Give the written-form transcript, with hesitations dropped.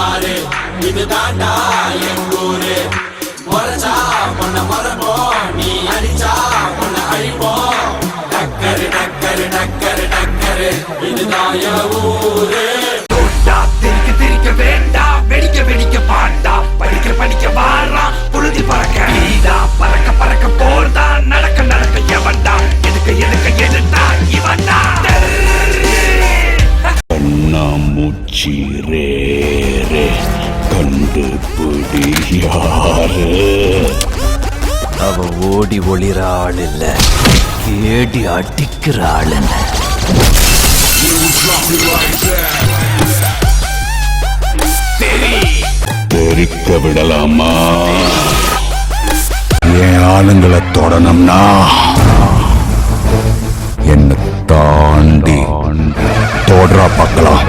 பாரு இது தாண்டா என் ஊரு முறைச்சா பொண்ண மறப்போம் நீ அடிச்சா பொண்ண அழிப்போம் டக்கரு டக்கரு டக்கரு டக்கரு இதுதான் என் ஊரு திரிக்க திரிக்க வேண்டாம் வெடிக்க வெடிக்க பாண்டா படிக்க படிக்க வாரா புழுதி பறக்க நீதா பறக்க பறக்க போர்தா நடக்க நடக்க எவன்டா எதுக்க எதுக்க எதுட்டா இவன்டா கண்ணாமூச்சி ரே ரே கண்டுபிடி யாரு அவ ஓடி ஒளிர ஆள் இல்ல ஏடி அடிக்கிற ஆளுங்க தெரிக்க விடலாமா என் ஆளுங்களை தொடணும்னா என்ன தாண்டி தோடுறா பார்க்கலாம்